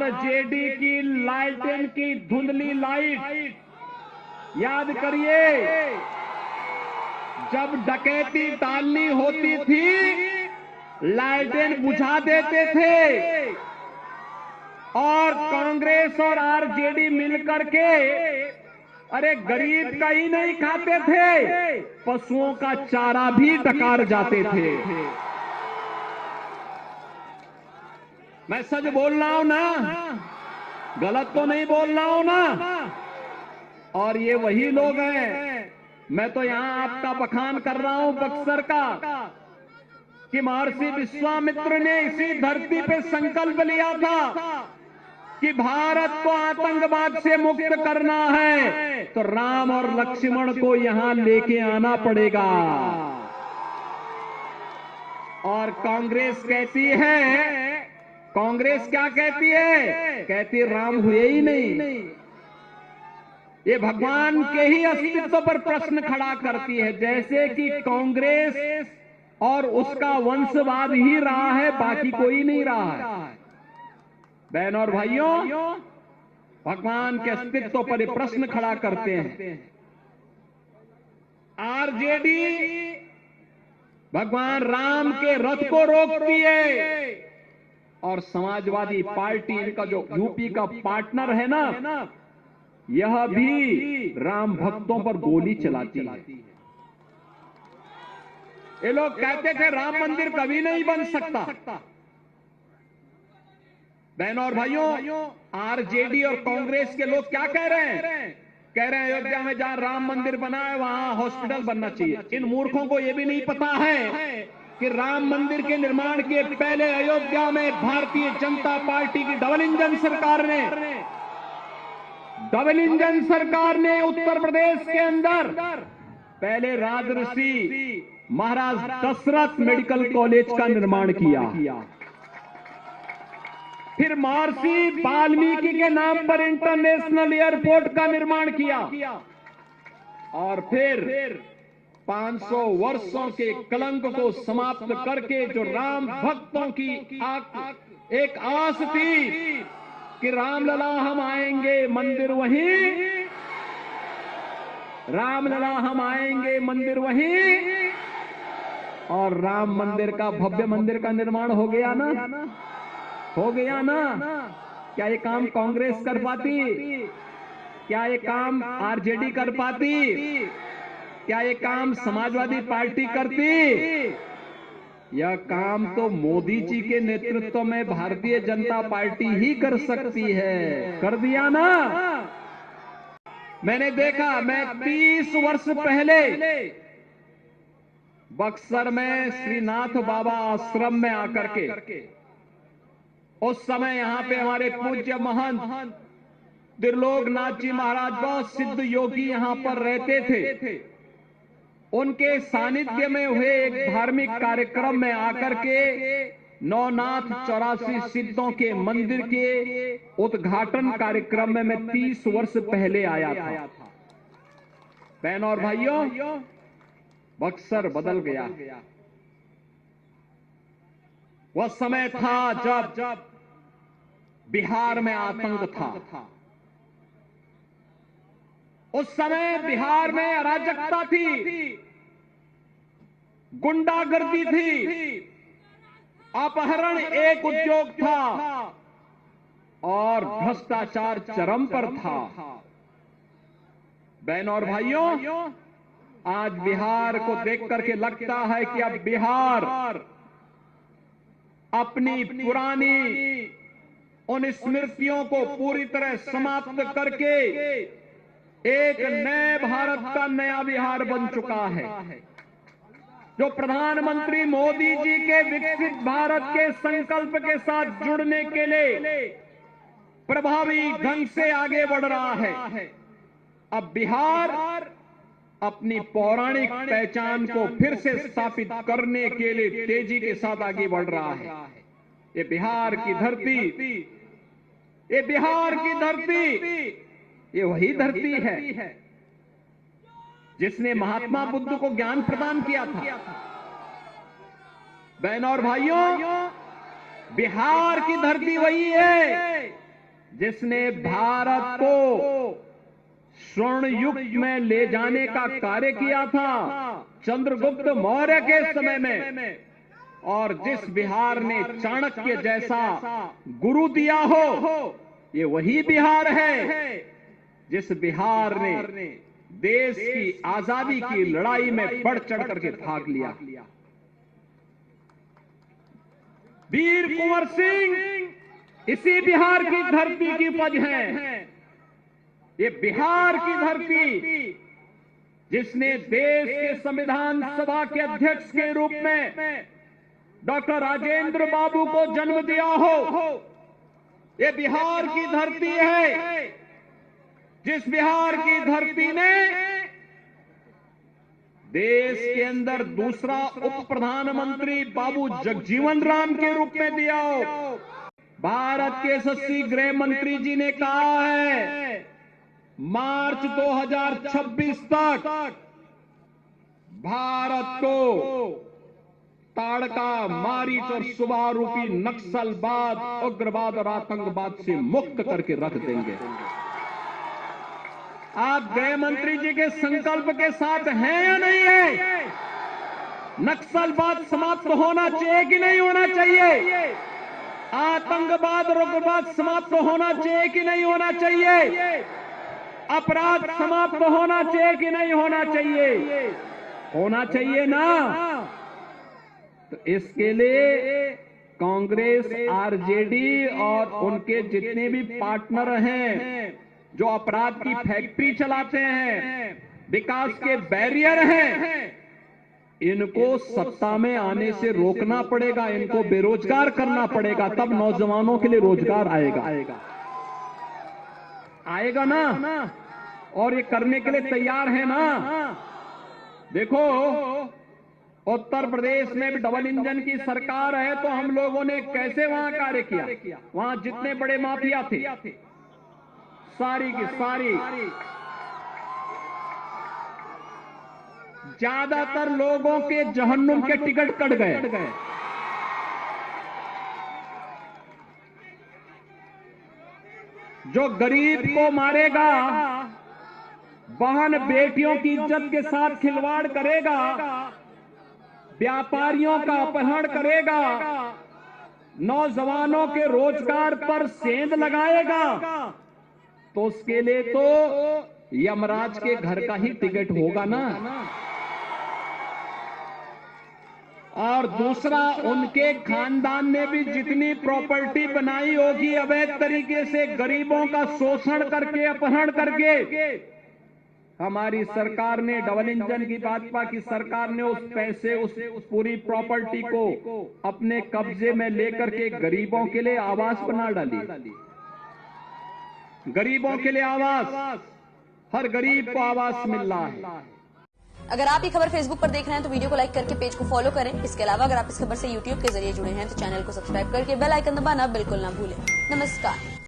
RJD की लालटेन की धुंधली लाइट याद करिए, जब डकैती टालनी होती थी लालटेन बुझा देते थे और कांग्रेस और आरजेडी मिलकर के अरे गरीब का ही नहीं खाते थे, पशुओं का चारा भी डकार जाते थे। मैं सच बोल रहा हूं ना, गलत तो नहीं बोल रहा हूं ना। और ये वही लोग हैं, मैं तो यहां आपका बखान कर रहा हूं बक्सर का, कि महर्षि विश्वामित्र ने इसी धरती पे संकल्प लिया था कि भारत को आतंकवाद से मुक्त करना है तो राम और लक्ष्मण को यहां लेके आना पड़ेगा। और कांग्रेस कहती है, कांग्रेस क्या कहती है? कहती राम हुए ही नहीं। ये भगवान के ही अस्तित्व पर प्रश्न खड़ा करती है, जैसे कि कांग्रेस और उसका वंशवाद ही रहा है, बाकी कोई नहीं रहा है। बहन और भाइयों, भगवान के अस्तित्व पर ये प्रश्न खड़ा करते हैं। आरजेडी भगवान राम के रथ को रोकती है और समाजवादी पार्टी, इनका जो यूपी का पार्टनर है ना, यह भी राम भक्तों पर गोली चलाती है। ये लोग कहते थे राम मंदिर कभी नहीं बन सकता। बहनों और भाइयों, आरजेडी और कांग्रेस के लोग क्या कह रहे हैं? कह रहे हैं अयोध्या में जहां राम मंदिर बना है वहां हॉस्पिटल बनना चाहिए। इन मूर्खों को यह भी नहीं पता है कि राम मंदिर के निर्माण के पहले अयोध्या में भारतीय जनता पार्टी की डबल इंजन सरकार ने उत्तर प्रदेश के अंदर पहले राजऋषि महाराज दशरथ मेडिकल कॉलेज का निर्माण किया, फिर महर्षि वाल्मीकि के नाम पर इंटरनेशनल एयरपोर्ट का निर्माण किया, और फिर 500 वर्षों के कलंक को समाप्त करके जो राम भक्तों की एक आस थी कि रामलला हम आएंगे मंदिर वहीं, रामलला हम आएंगे मंदिर वहीं, और राम मंदिर का भव्य मंदिर का निर्माण हो गया ना, हो गया ना। क्या ये काम कांग्रेस कर पाती? क्या ये काम आरजेडी कर पाती? क्या ये काम समाजवादी पार्टी करती? यह काम तो मोदी जी के नेतृत्व में भारतीय जनता पार्टी ही कर सकती है। कर दिया ना। मैंने देखा, मैं 30 वर्ष पहले बक्सर में श्रीनाथ बाबा आश्रम में आकर के, उस समय यहां पे हमारे पूज्य महंत त्रिलोकनाथ जी महाराज, बहुत सिद्ध योगी यहां पर रहते थे। उनके सानिध्य में हुए एक धार्मिक कार्यक्रम में आकर के नौनाथ 84 सिद्धों के मंदिर के उद्घाटन कार्यक्रम में मैं 30 वर्ष पहले आया था। बहनों और भाइयों, बक्सर बदल गया। वह समय था जब बिहार में आतंक था। उस समय बिहार में अराजकता थी, गुंडागर्दी थी, अपहरण एक उद्योग था और भ्रष्टाचार चरम पर था। बहनों और भाइयों, आज बिहार को देख करके लगता है कि अब बिहार अपनी पुरानी उन स्मृतियों को पूरी तरह समाप्त करके एक नए भारत का नया बिहार बन चुका है, जो प्रधानमंत्री मोदी जी के विकसित भारत के संकल्प के साथ जुड़ने के लिए प्रभावी ढंग से आगे बढ़ रहा है। अब बिहार अपनी पौराणिक पहचान को फिर से स्थापित करने के लिए तेजी के साथ आगे बढ़ रहा है। ये बिहार की धरती, ये बिहार की धरती, ये वही धरती है जिसने महात्मा बुद्ध को ज्ञान प्रदान किया था। बहनों और भाइयों, बिहार की धरती वही है जिसने भारत को स्वर्ण युग में ले जाने का कार्य किया था चंद्रगुप्त मौर्य के समय में, और जिस बिहार ने चाणक्य जैसा गुरु दिया हो, ये वही बिहार है जिस बिहार ने देश की आजादी की लड़ाई में बढ़ चढ़ करके भाग लिया। वीर कुंवर सिंह इसी बिहार की धरती की उपज है। ये बिहार की धरती जिसने देश के संविधान सभा के अध्यक्ष के रूप में डॉक्टर राजेंद्र बाबू को जन्म दिया हो, ये बिहार की धरती है जिस बिहार की धरती ने देश के अंदर दूसरा उप प्रधानमंत्री बाबू जगजीवन राम के रूप में दिया हो। भारत के यशस्वी गृह मंत्री जी ने कहा है मार्च 2026 तक भारत को ताड़का, मारीच और सुबह रूपी नक्सलवाद, उग्रवाद और आतंकवाद से मुक्त करके रख देंगे। आप गृह मंत्री जी के संकल्प के साथ हैं या नहीं है? नक्सलवाद समाप्त होना चाहिए कि नहीं होना चाहिए? आतंकवाद और उग्रवाद समाप्त होना चाहिए कि नहीं होना चाहिए? अपराध समाप्त होना चाहिए कि नहीं होना चाहिए? होना चाहिए ना। तो इसके लिए कांग्रेस, आरजेडी और उनके जितने भी पार्टनर हैं जो अपराध की फैक्ट्री चलाते हैं, विकास के बैरियर हैं, इनको सत्ता में आने से रोकना पड़ेगा, इनको बेरोजगार करना पड़ेगा, तब नौजवानों के लिए रोजगार आएगा ना। और ये करने के लिए तैयार है ना। देखो उत्तर प्रदेश में भी डबल इंजन की सरकार है, तो हम लोगों ने कैसे वहां कार्य किया। वहां जितने बड़े माफिया थे सारी की सारी, ज्यादातर लोगों के जहन्नुम के टिकट कट गए। जो गरीब को मारेगा, बहन बेटियों की इज्जत के साथ खिलवाड़ करेगा, व्यापारियों का अपहरण करेगा, नौजवानों के रोजगार पर सेंध लगाएगा, तो उसके लिए तो यमराज के घर का ही टिकट होगा ना। और दूसरा, उनके खानदान ने भी जितनी प्रॉपर्टी बनाई होगी अवैध तरीके से, गरीबों का शोषण करके, अपहरण करके, हमारी सरकार ने, डबल इंजन की भाजपा की सरकार ने उस पैसे, उस पूरी प्रॉपर्टी को अपने कब्जे में लेकर के गरीबों के लिए आवास बना डाली। गरीबों के लिए आवास, हर गरीब को आवास मिल रहा है। अगर आप ये खबर फेसबुक पर देख रहे हैं तो वीडियो को लाइक करके पेज को फॉलो करें। इसके अलावा अगर आप इस खबर से यूट्यूब के जरिए जुड़े हैं तो चैनल को सब्सक्राइब करके बेल आइकन दबाना बिल्कुल ना भूलें। नमस्कार।